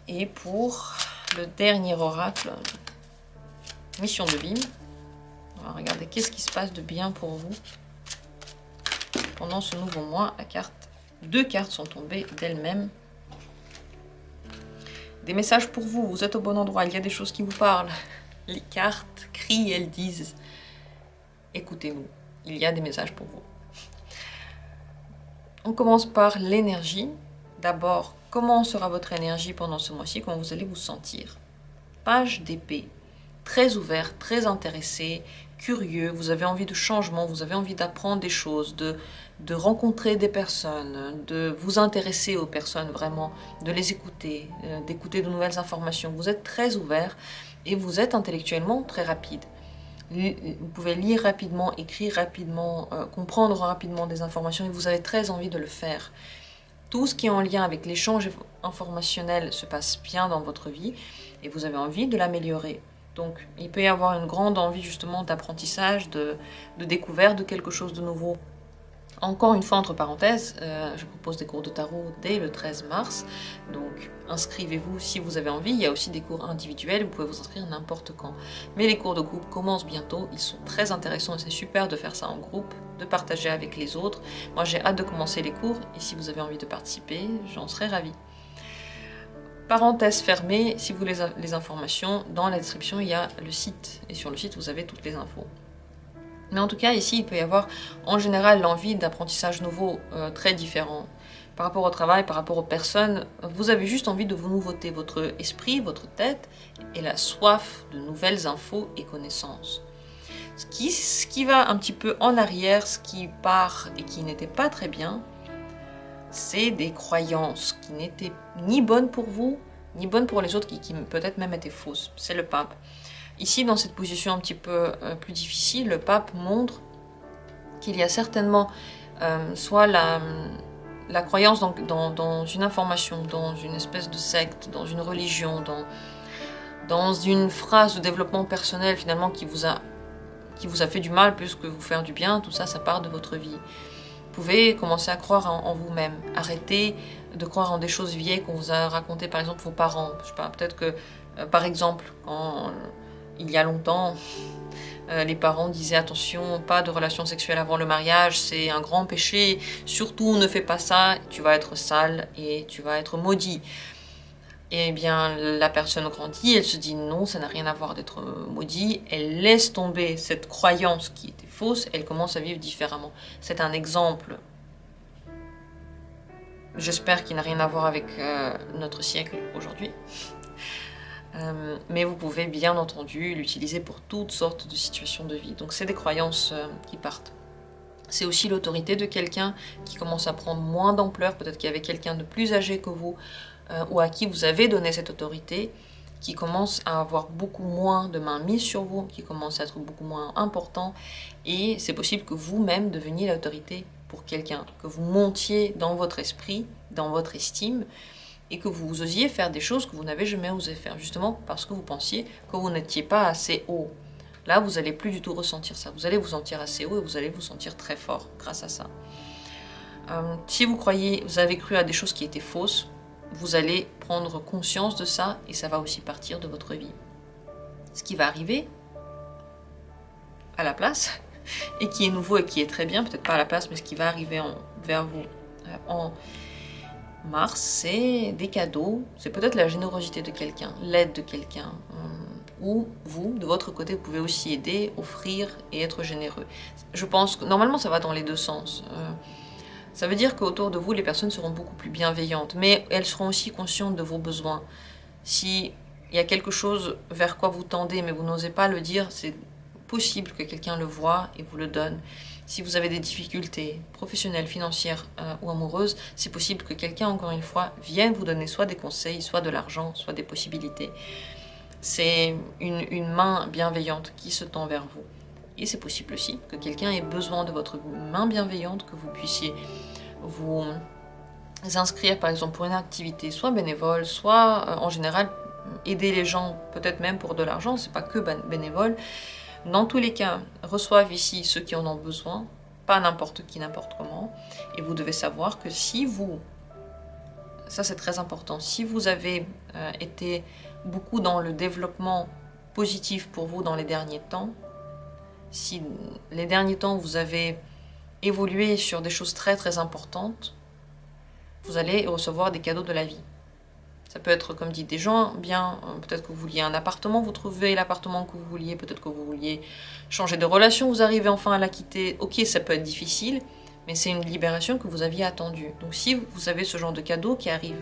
S1: Et pour le dernier oracle, mission de vie, on va regarder qu'est-ce qui se passe de bien pour vous pendant ce nouveau mois. Deux cartes sont tombées d'elles-mêmes. Des messages pour vous, vous êtes au bon endroit, il y a des choses qui vous parlent. Les cartes crient, elles disent, écoutez-nous, il y a des messages pour vous. On commence par l'énergie. D'abord, comment sera votre énergie pendant ce mois-ci? Comment vous allez vous sentir? Page d'épée. Très ouvert, très intéressé, curieux. Vous avez envie de changement, vous avez envie d'apprendre des choses, de rencontrer des personnes, de vous intéresser aux personnes vraiment, de les écouter, d'écouter de nouvelles informations. Vous êtes très ouvert et vous êtes intellectuellement très rapide. Vous pouvez lire rapidement, écrire rapidement, comprendre rapidement des informations et vous avez très envie de le faire. Tout ce qui est en lien avec l'échange informationnel se passe bien dans votre vie et vous avez envie de l'améliorer. Donc il peut y avoir une grande envie justement d'apprentissage, de découverte de quelque chose de nouveau. Encore une fois, entre parenthèses, je propose des cours de tarot dès le 13 mars, donc inscrivez-vous si vous avez envie. Il y a aussi des cours individuels, vous pouvez vous inscrire n'importe quand. Mais les cours de groupe commencent bientôt, ils sont très intéressants et c'est super de faire ça en groupe, de partager avec les autres. Moi j'ai hâte de commencer les cours et si vous avez envie de participer, j'en serais ravie. Parenthèse fermée, si vous voulez les informations, dans la description il y a le site et sur le site vous avez toutes les infos. Mais en tout cas, ici, il peut y avoir en général l'envie d'apprentissage nouveau très différent. Par rapport au travail, par rapport aux personnes, vous avez juste envie de vos nouveautés, votre esprit, votre tête et la soif de nouvelles infos et connaissances. Ce qui va un petit peu en arrière, ce qui part et qui n'était pas très bien, c'est des croyances qui n'étaient ni bonnes pour vous, ni bonnes pour les autres, qui peut-être même étaient fausses. C'est le pape. Ici, dans cette position un petit peu plus difficile, le pape montre qu'il y a certainement soit la croyance dans une information, dans une espèce de secte, dans une religion, dans une phrase de développement personnel finalement qui vous a fait du mal plus que vous faire du bien. Tout ça, ça part de votre vie. Vous pouvez commencer à croire en vous-même. Arrêtez de croire en des choses vieilles qu'on vous a racontées, par exemple vos parents. Je sais pas, peut-être que, par exemple, il y a longtemps, les parents disaient attention, pas de relations sexuelles avant le mariage, c'est un grand péché, surtout ne fais pas ça, tu vas être sale et tu vas être maudit. Et bien la personne grandit, elle se dit non, ça n'a rien à voir d'être maudit, elle laisse tomber cette croyance qui était fausse, elle commence à vivre différemment. C'est un exemple, j'espère qu'il n'a rien à voir avec notre siècle aujourd'hui. Mais vous pouvez bien entendu l'utiliser pour toutes sortes de situations de vie. Donc c'est des croyances qui partent. C'est aussi l'autorité de quelqu'un qui commence à prendre moins d'ampleur. Peut-être qu'il y avait quelqu'un de plus âgé que vous ou à qui vous avez donné cette autorité qui commence à avoir beaucoup moins de main mise sur vous, qui commence à être beaucoup moins important. Et c'est possible que vous-même deveniez l'autorité pour quelqu'un, que vous montiez dans votre esprit, dans votre estime, et que vous osiez faire des choses que vous n'avez jamais osé faire, justement parce que vous pensiez que vous n'étiez pas assez haut. Là, vous n'allez plus du tout ressentir ça. Vous allez vous sentir assez haut et vous allez vous sentir très fort grâce à ça. Si vous avez cru à des choses qui étaient fausses, vous allez prendre conscience de ça et ça va aussi partir de votre vie. Ce qui va arriver à la place, et qui est nouveau et qui est très bien, peut-être pas à la place, mais ce qui va arriver vers vous en mars, c'est des cadeaux, c'est peut-être la générosité de quelqu'un, l'aide de quelqu'un, ou vous, de votre côté, vous pouvez aussi aider, offrir et être généreux. Je pense que normalement ça va dans les deux sens. Ça veut dire qu'autour de vous, les personnes seront beaucoup plus bienveillantes, mais elles seront aussi conscientes de vos besoins. S'il y a quelque chose vers quoi vous tendez, mais vous n'osez pas le dire, c'est possible que quelqu'un le voie et vous le donne. Si vous avez des difficultés professionnelles, financières ou amoureuses, c'est possible que quelqu'un, encore une fois, vienne vous donner soit des conseils, soit de l'argent, soit des possibilités. C'est une main bienveillante qui se tend vers vous. Et c'est possible aussi que quelqu'un ait besoin de votre main bienveillante, que vous puissiez vous inscrire, par exemple, pour une activité, soit bénévole, soit en général aider les gens, peut-être même pour de l'argent, c'est pas que bénévole. Dans tous les cas, reçoivent ici ceux qui en ont besoin, pas n'importe qui, n'importe comment. Et vous devez savoir que si vous, ça c'est très important, si vous avez été beaucoup dans le développement positif pour vous dans les derniers temps, si les derniers temps vous avez évolué sur des choses très très importantes, vous allez recevoir des cadeaux de la vie. Ça peut être, comme dit, des gens bien, peut-être que vous vouliez un appartement, vous trouvez l'appartement que vous vouliez, peut-être que vous vouliez changer de relation, vous arrivez enfin à la quitter. Ok, ça peut être difficile, mais c'est une libération que vous aviez attendue. Donc si vous avez ce genre de cadeau qui arrive,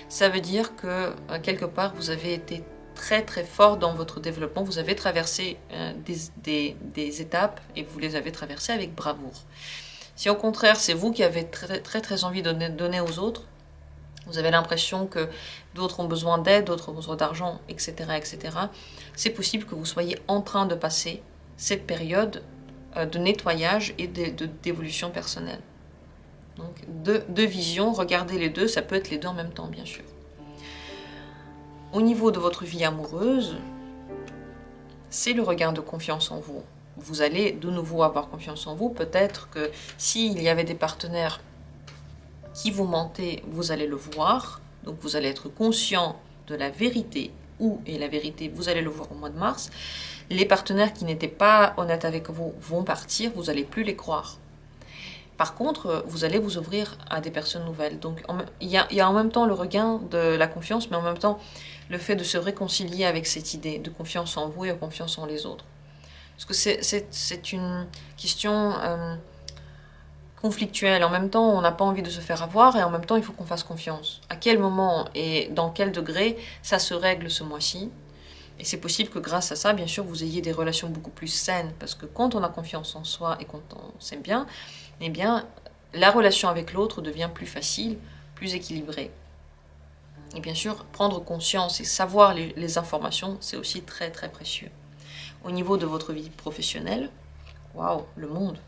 S1: ça veut dire que quelque part vous avez été très très fort dans votre développement, vous avez traversé des étapes et vous les avez traversées avec bravoure. Si au contraire c'est vous qui avez très envie de donner aux autres, vous avez l'impression que d'autres ont besoin d'aide, d'autres ont besoin d'argent, etc., etc. C'est possible que vous soyez en train de passer cette période de nettoyage et d'évolution personnelle. Donc, deux visions, regardez les deux, ça peut être les deux en même temps, bien sûr. Au niveau de votre vie amoureuse, c'est le regain de confiance en vous. vous allez de nouveau avoir confiance en vous. Peut-être que s'il y avait des partenaires qui vous mentaient, vous allez le voir. Donc vous allez être conscient de la vérité. Et la vérité, vous allez le voir au mois de mars. Les partenaires qui n'étaient pas honnêtes avec vous vont partir, vous n'allez plus les croire. Par contre, vous allez vous ouvrir à des personnes nouvelles. Donc il y a en même temps le regain de la confiance, mais en même temps le fait de se réconcilier avec cette idée de confiance en vous et de confiance en les autres. Parce que c'est une question conflictuelle. En même temps, on n'a pas envie de se faire avoir et en même temps, il faut qu'on fasse confiance. À quel moment et dans quel degré ça se règle ce mois-ci? Et c'est possible que grâce à ça, bien sûr, vous ayez des relations beaucoup plus saines. Parce que quand on a confiance en soi et quand on s'aime bien, eh bien, la relation avec l'autre devient plus facile, plus équilibrée. Et bien sûr, prendre conscience et savoir les informations, c'est aussi très très précieux. Au niveau de votre vie professionnelle, waouh, le monde.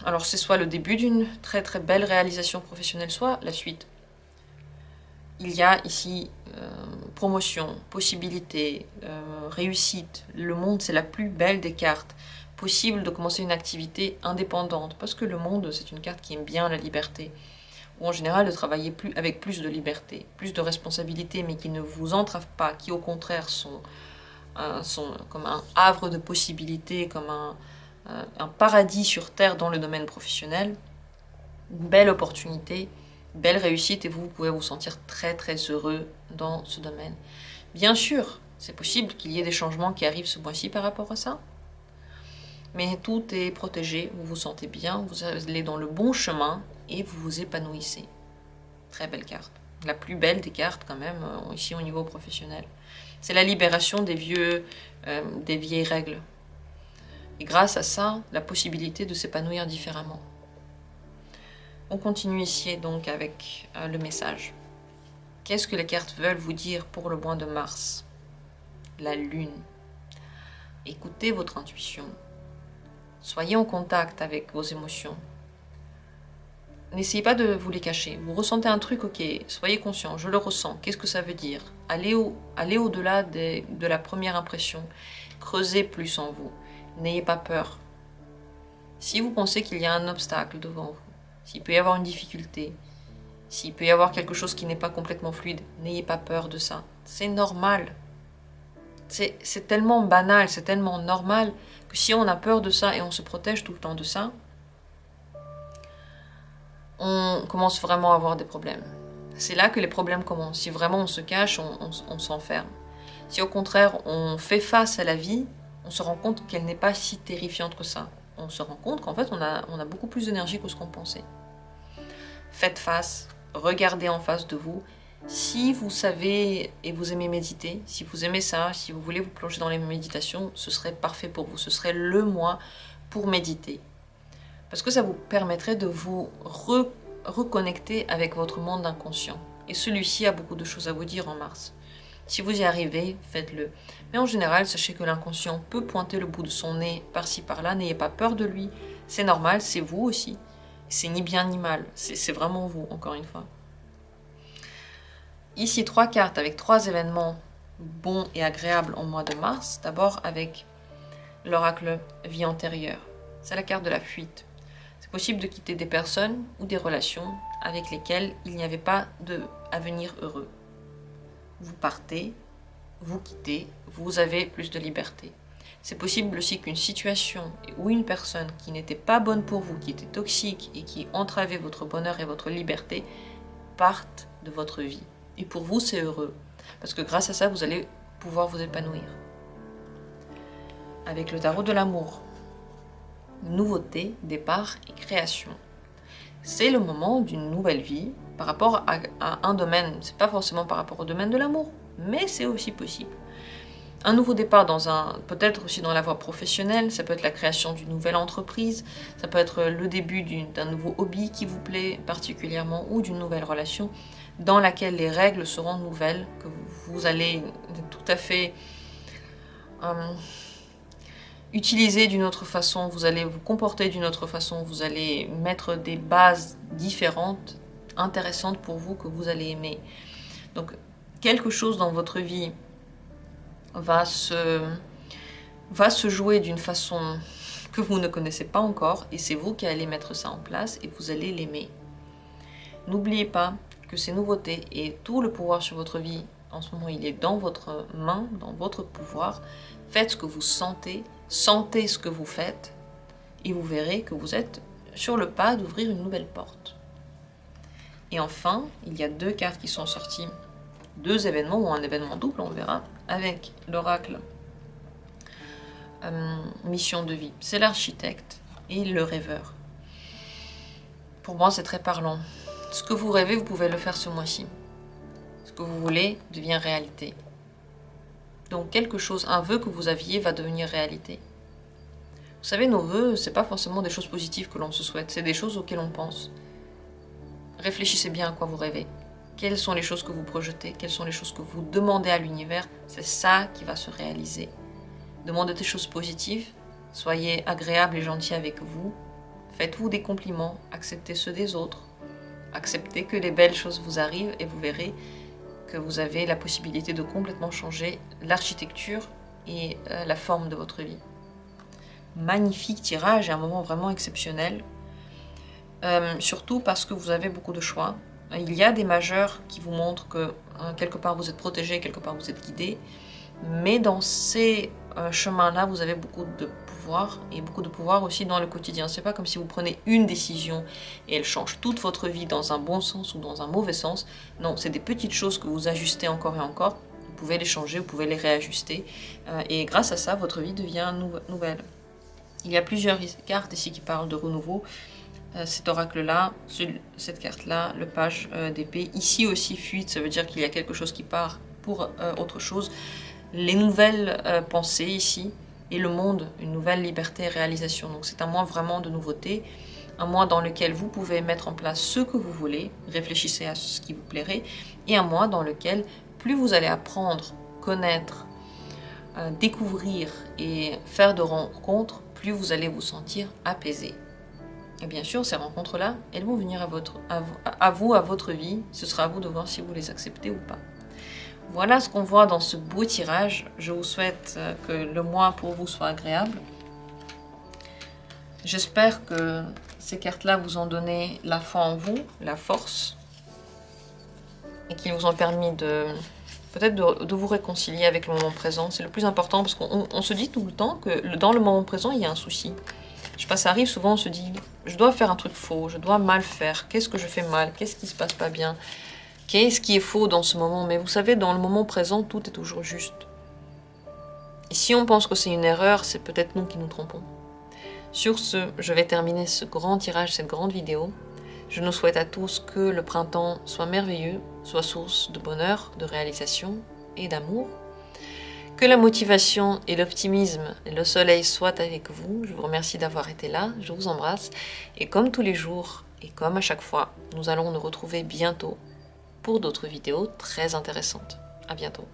S1: Alors c'est soit le début d'une très très belle réalisation professionnelle, soit la suite. Il y a ici promotion, possibilité, réussite. Le monde, c'est la plus belle des cartes. Possible de commencer une activité indépendante, parce que le monde, c'est une carte qui aime bien la liberté. Ou en général de travailler avec plus de liberté, plus de responsabilité, mais qui ne vous entravent pas, qui au contraire sont comme un havre de possibilités, comme un paradis sur terre dans le domaine professionnel. Une belle opportunité, belle réussite, et vous pouvez vous sentir très très heureux dans ce domaine. Bien sûr, c'est possible qu'il y ait des changements qui arrivent ce mois-ci par rapport à ça, mais tout est protégé, vous vous sentez bien, vous allez dans le bon chemin et vous vous épanouissez. Très belle carte. La plus belle des cartes quand même, ici au niveau professionnel. C'est la libération des vieilles règles. Et grâce à ça, la possibilité de s'épanouir différemment. On continue ici donc avec le message. Qu'est-ce que les cartes veulent vous dire pour le mois de mars? La lune. Écoutez votre intuition. Soyez en contact avec vos émotions. N'essayez pas de vous les cacher. Vous ressentez un truc, ok, soyez conscient, je le ressens. Qu'est-ce que ça veut dire? Allez au-delà de la première impression. Creusez plus en vous. N'ayez pas peur. Si vous pensez qu'il y a un obstacle devant vous, s'il peut y avoir une difficulté, s'il peut y avoir quelque chose qui n'est pas complètement fluide, n'ayez pas peur de ça. C'est normal. C'est tellement banal, c'est tellement normal que si on a peur de ça et on se protège tout le temps de ça, on commence vraiment à avoir des problèmes. C'est là que les problèmes commencent. Si vraiment on se cache, on s'enferme. Si au contraire on fait face à la vie, on se rend compte qu'elle n'est pas si terrifiante que ça. On se rend compte qu'en fait on a beaucoup plus d'énergie que ce qu'on pensait. Faites face, regardez en face de vous. Si vous savez et vous aimez méditer, si vous aimez ça, si vous voulez vous plonger dans les méditations, ce serait parfait pour vous. Ce serait le mois pour méditer. Parce que ça vous permettrait de vous reconnecter avec votre monde inconscient. Et celui-ci a beaucoup de choses à vous dire en mars. Si vous y arrivez, faites-le. Mais en général, sachez que l'inconscient peut pointer le bout de son nez par-ci par-là. N'ayez pas peur de lui. C'est normal, c'est vous aussi. C'est ni bien ni mal. C'est vraiment vous, encore une fois. Ici, 3 cartes avec 3 événements bons et agréables en mois de mars. D'abord avec l'oracle vie antérieure. C'est la carte de la fuite. C'est possible de quitter des personnes ou des relations avec lesquelles il n'y avait pas d'avenir heureux. Vous partez, vous quittez, vous avez plus de liberté. C'est possible aussi qu'une situation ou une personne qui n'était pas bonne pour vous, qui était toxique et qui entravait votre bonheur et votre liberté, parte de votre vie. Et pour vous, c'est heureux. Parce que grâce à ça, vous allez pouvoir vous épanouir. Avec le tarot de l'amour. Nouveauté, départ et création. C'est le moment d'une nouvelle vie par rapport à un domaine. C'est pas forcément par rapport au domaine de l'amour, mais c'est aussi possible. Un nouveau départ peut-être aussi dans la voie professionnelle, ça peut être la création d'une nouvelle entreprise, ça peut être le début d'un nouveau hobby qui vous plaît particulièrement ou d'une nouvelle relation dans laquelle les règles seront nouvelles, que vous allez tout à fait utiliser d'une autre façon, vous allez vous comporter d'une autre façon, vous allez mettre des bases différentes, intéressantes pour vous, que vous allez aimer. Donc quelque chose dans votre vie va se va se jouer d'une façon que vous ne connaissez pas encore et c'est vous qui allez mettre ça en place et vous allez l'aimer. N'oubliez pas que ces nouveautés et tout le pouvoir sur votre vie, en ce moment, il est dans votre main, dans votre pouvoir. Faites ce que vous sentez, sentez ce que vous faites et vous verrez que vous êtes sur le pas d'ouvrir une nouvelle porte. Et enfin, il y a 2 cartes qui sont sorties, 2 événements ou un événement double, on verra, avec l'oracle mission de vie. C'est l'architecte et le rêveur. Pour moi, c'est très parlant. Ce que vous rêvez, vous pouvez le faire ce mois-ci. Ce que vous voulez devient réalité. Donc quelque chose, un vœu que vous aviez va devenir réalité. Vous savez, nos vœux, c'est pas forcément des choses positives que l'on se souhaite, c'est des choses auxquelles on pense. Réfléchissez bien à quoi vous rêvez. Quelles sont les choses que vous projetez, quelles sont les choses que vous demandez à l'univers, c'est ça qui va se réaliser. Demandez des choses positives, soyez agréable et gentil avec vous, faites-vous des compliments, acceptez ceux des autres, acceptez que les belles choses vous arrivent et vous verrez que vous avez la possibilité de complètement changer l'architecture et la forme de votre vie. Magnifique tirage et un moment vraiment exceptionnel, surtout parce que vous avez beaucoup de choix. Il y a des majeurs qui vous montrent que quelque part vous êtes protégé, quelque part vous êtes guidé, mais dans ces chemins-là, vous avez beaucoup de pouvoir et beaucoup de pouvoir aussi dans le quotidien. C'est pas comme si vous prenez une décision et elle change toute votre vie dans un bon sens ou dans un mauvais sens. Non, c'est des petites choses que vous ajustez encore et encore. Vous pouvez les changer, vous pouvez les réajuster et grâce à ça, votre vie devient nouvelle. Il y a plusieurs cartes ici qui parlent de renouveau. Cet oracle-là, cette carte-là, le page d'épée. Ici aussi, fuite, ça veut dire qu'il y a quelque chose qui part pour autre chose. Les nouvelles pensées ici et le monde, une nouvelle liberté et réalisation. Donc c'est un mois vraiment de nouveautés, un mois dans lequel vous pouvez mettre en place ce que vous voulez, réfléchissez à ce qui vous plairait, et un mois dans lequel plus vous allez apprendre, connaître, découvrir et faire de rencontres, plus vous allez vous sentir apaisé. Et bien sûr, ces rencontres-là, elles vont venir à votre vie, ce sera à vous de voir si vous les acceptez ou pas. Voilà ce qu'on voit dans ce beau tirage. Je vous souhaite que le mois pour vous soit agréable. J'espère que ces cartes-là vous ont donné la foi en vous, la force, et qu'ils vous ont permis peut-être de vous réconcilier avec le moment présent. C'est le plus important parce qu'on se dit tout le temps que dans le moment présent, il y a un souci. Je sais pas, ça arrive souvent, on se dit, je dois faire un truc faux, je dois mal faire, qu'est-ce que je fais mal, qu'est-ce qui se passe pas bien? Qu'est-ce qui est faux dans ce moment? Mais vous savez, dans le moment présent, tout est toujours juste. Et si on pense que c'est une erreur, c'est peut-être nous qui nous trompons. Sur ce, je vais terminer ce grand tirage, cette grande vidéo. Je nous souhaite à tous que le printemps soit merveilleux, soit source de bonheur, de réalisation et d'amour. Que la motivation et l'optimisme et le soleil soient avec vous. Je vous remercie d'avoir été là, je vous embrasse. Et comme tous les jours, et comme à chaque fois, nous allons nous retrouver bientôt pour d'autres vidéos très intéressantes. À bientôt.